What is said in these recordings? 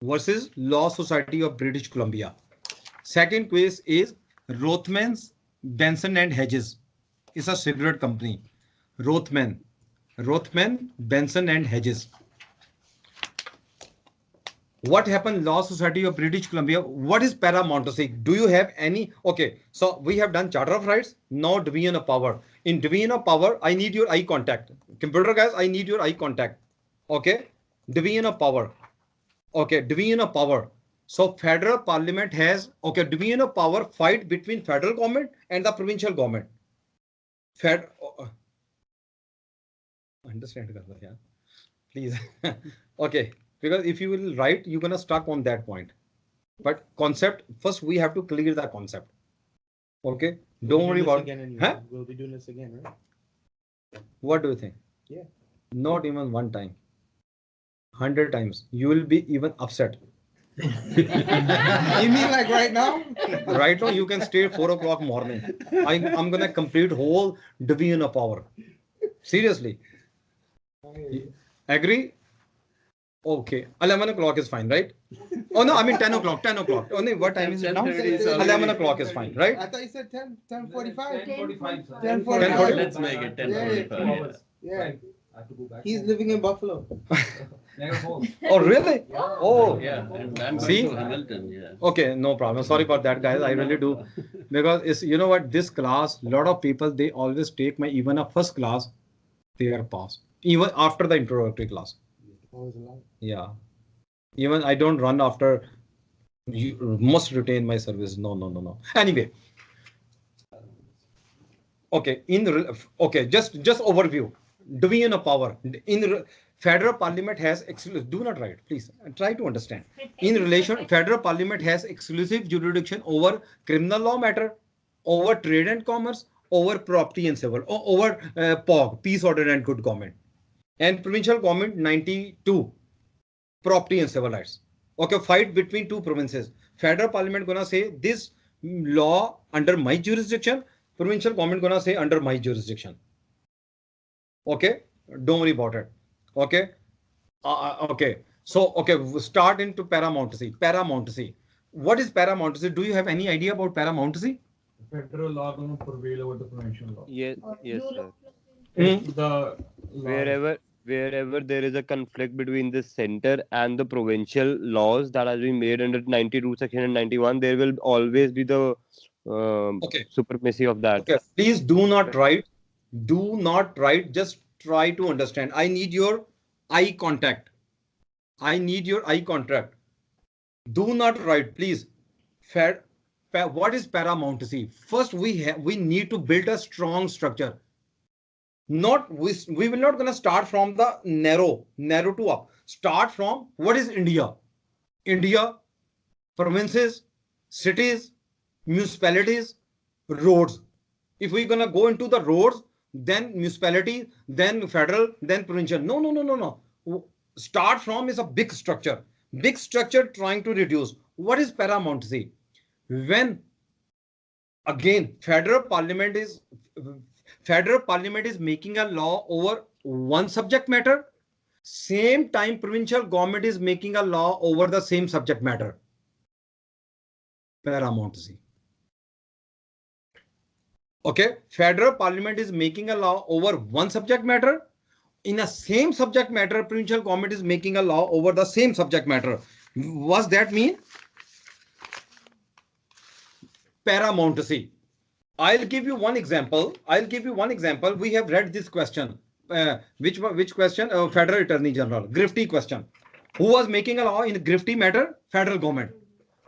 versus Law Society of British Columbia. Second case is Rothmans, Benson and Hedges. It's a cigarette company. Rothman, Benson and Hedges. What happened? Law Society of British Columbia. What is paramountcy? Do you have any? Okay, so we have done Charter of Rights. Now division of power. In division of power, I need your eye contact. Computer guys, I need your eye contact. Okay, division of power. Okay, division of power. So federal parliament has, okay, division of power, fight between federal government and the provincial government. Understand, please. Okay, because if you will write, you're gonna stuck on that point. But concept, first we have to clear the concept. Okay, don't worry about it. Huh? We'll be doing this again, right? What do you think? Yeah. Not even one time. 100 times. You will be even upset. You mean like right now? Right now, you can stay 4 o'clock morning. I'm gonna complete whole division of power. Seriously. Agree? Okay. 11 o'clock is fine, right? Oh no, I mean 10 o'clock. 10 o'clock. Only what time is it now? 11 o'clock is fine, right? I thought you said 10:45. 10:45. 10:45. Let's make it 10:45. Yeah. He's living in Buffalo. Oh really? Oh Yeah. And I'm see? going to Hamilton. Yeah. Okay, no problem. Sorry about that, guys. I really do, because it's, you know what, this class, lot of people, they always take my even a first class, they are passed even after the introductory class. Yeah, even I don't run after. You must retain my service. No. Anyway, okay. Okay, just overview. Division of power in federal parliament has exclusive. Do not write, please. Try to understand. In relation, federal parliament has exclusive jurisdiction over criminal law matter, over trade and commerce, over property and civil, over POG, peace, order and good government, and provincial government 92, property and civil rights. Okay, fight between two provinces. Federal parliament gonna say this law under my jurisdiction. Provincial government gonna say under my jurisdiction. Okay, don't worry about it. Okay, okay. So, okay, start into paramountcy. Paramountcy. What is paramountcy? Do you have any idea about paramountcy? Federal law going to prevail over the provincial law. Yes, sir. The Wherever there is a conflict between the center and the provincial laws that has been made under 92 section and 91, there will always be the supremacy of that. Okay, please do not write. Do not write. Just try to understand. I need your eye contact. I need your eye contact. Do not write, please. What is paramountcy? First, we need to build a strong structure. We will not gonna start from the narrow to up. Start from what is India? India, provinces, cities, municipalities, roads. If we're gonna go into the roads, then municipality, then federal, then provincial. No. Start from is a big structure. Big structure trying to reduce. What is paramountcy? When again federal parliament is making a law over one subject matter, same time provincial government is making a law over the same subject matter. Paramountcy. Okay, federal parliament is making a law over one subject matter. In a same subject matter, provincial government is making a law over the same subject matter. What's that mean? Paramountcy. I'll give you one example. We have read this question. Which question? Federal Attorney General. Grifty question. Who was making a law in Grifty matter? Federal government.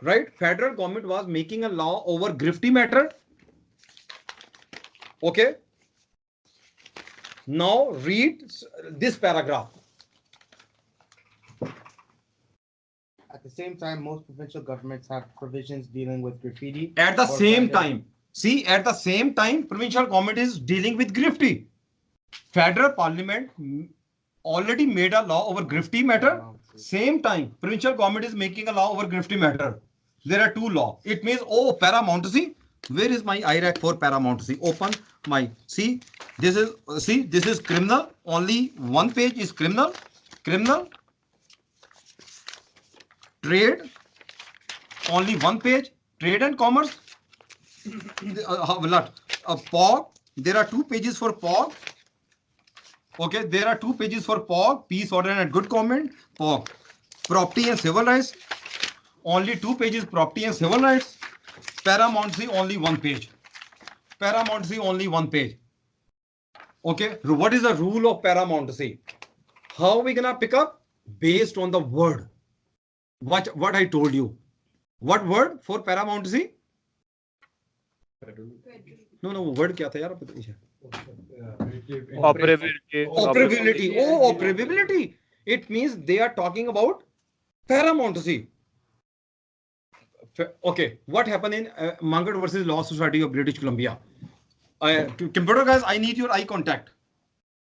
Right? Federal government was making a law over Grifty matter. Okay. Now read this paragraph. At the same time, most provincial governments have provisions dealing with graffiti. At the same time, see, at the same time, provincial government is dealing with grifty. Federal parliament already made a law over grifty matter. Same time, provincial government is making a law over grifty matter. There are two laws. It means, oh, paramountcy. Where is my IRAC for paramountcy? Open my, see, this is criminal. Only one page is criminal. Trade, only one page. Trade and commerce, POG, there are 2 pages for POG. Okay, there are 2 pages for POG, peace, order and good government. POG, property and civil rights, only 2 pages, property and civil rights. Paramountcy, only 1 page. Paramountcy, only 1 page. Okay, what is the rule of paramountcy? How are we gonna pick up? Based on the word. What I told you. What word for paramountcy? No, word kya tha yaar? Operability. Operability. Oh, operability. It means they are talking about paramountcy. Okay, what happened in Mangad versus Law Society of British Columbia? Computer guys, I need your eye contact.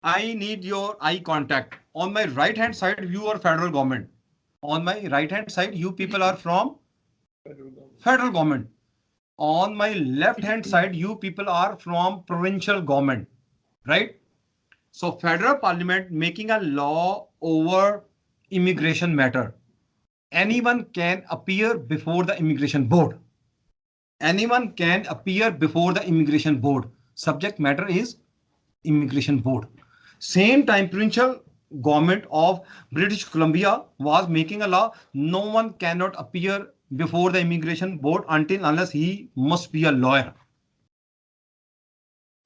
I need your eye contact. On my right hand side, you are federal government. On my right hand side, you people are from federal government. On my left hand side, you people are from provincial government, right? So federal parliament making a law over immigration matter. Anyone can appear before the immigration board. Anyone can appear before the immigration board. Subject matter is immigration board. Same time, provincial government of British Columbia was making a law. No one cannot appear before the immigration board unless he must be a lawyer.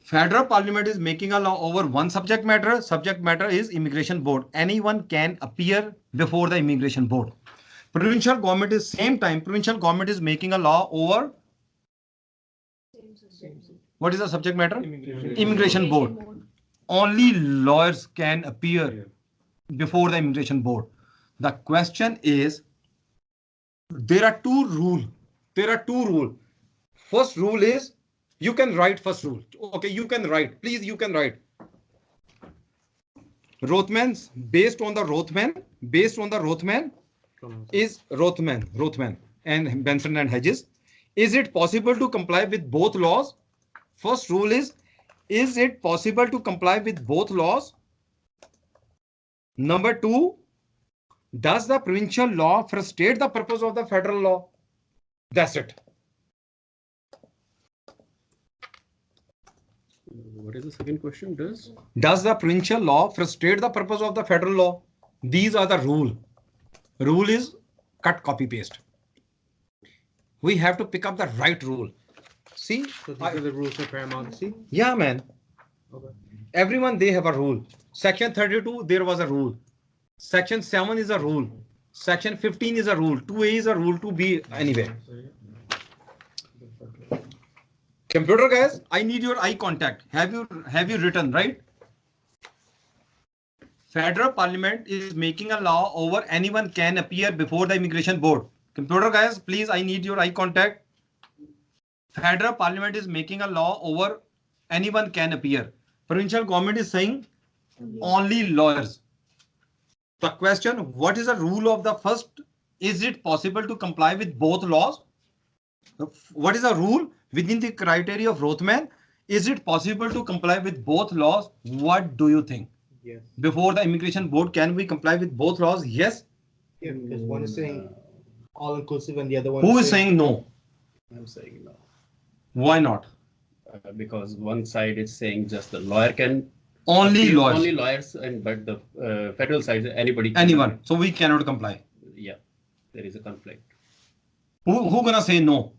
Federal Parliament is making a law over one subject matter. Subject matter is immigration board. Anyone can appear before the immigration board. Provincial government is same time. Provincial government is making a law over. What is the subject matter? Immigration board. Only lawyers can appear before the immigration board. The question is, there are 2 rules. There are 2 rules. First rule is, you can write first rule. Okay, you can write. Please, you can write. Rothman's, based on the Rothman is Rothman and Benson and Hedges. Is it possible to comply with both laws? First rule is it possible to comply with both laws? Number 2, does the provincial law frustrate the purpose of the federal law? That's it. What is the second question? Does the provincial law frustrate the purpose of the federal law? These are the rule. Rule is cut, copy, paste. We have to pick up the right rule. See? So these are the rules for paramountcy? Yeah, man. Okay. Everyone, they have a rule. Section 32, there was a rule. Section 7 is a rule. Section 15 is a rule. 2A is a rule. 2B anyway. Computer guys, I need your eye contact. Have you written, right? Federal Parliament is making a law over anyone can appear before the immigration board. Computer guys, please, I need your eye contact. Federal Parliament is making a law over anyone can appear. Provincial government is saying only lawyers. The question, what is the rule of the first? Is it possible to comply with both laws? What is the rule within the criteria of Rothman? Is it possible to comply with both laws? What do you think? Yes. Before the immigration board, can we comply with both laws? Yes. Yeah, because one is saying all inclusive and the other one Who is saying no? I'm saying no. Why not? Because one side is saying just the lawyer can. Only lawyers. Only lawyers, but the federal side, anybody. Anyone. So we cannot comply. Yeah, there is a conflict. Who gonna say no?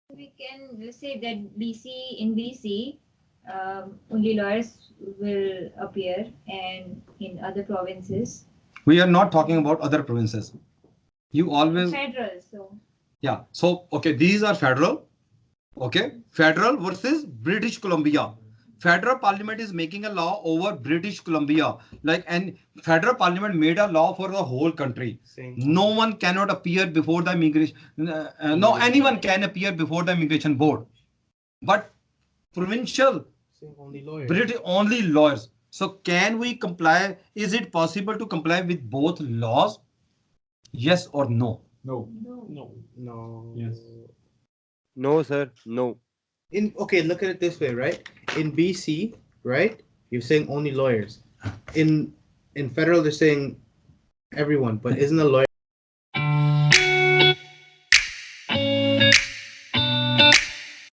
We can say that in BC, only lawyers will appear, and in other provinces. We are not talking about other provinces. You always. Federal, so. Yeah. So, okay, these are federal. Okay. Federal versus British Columbia. Federal Parliament is making a law over British Columbia. And Federal Parliament made a law for the whole country. No one cannot appear before the immigration. No, anyone can appear before the immigration board. But provincial, only lawyers. British, only lawyers. So can we comply? Is it possible to comply with both laws? Yes or no? No. No. Yes. No, sir. No. Okay, look at it this way, right? In BC, right? You're saying only lawyers. In federal, they're saying everyone, but isn't a lawyer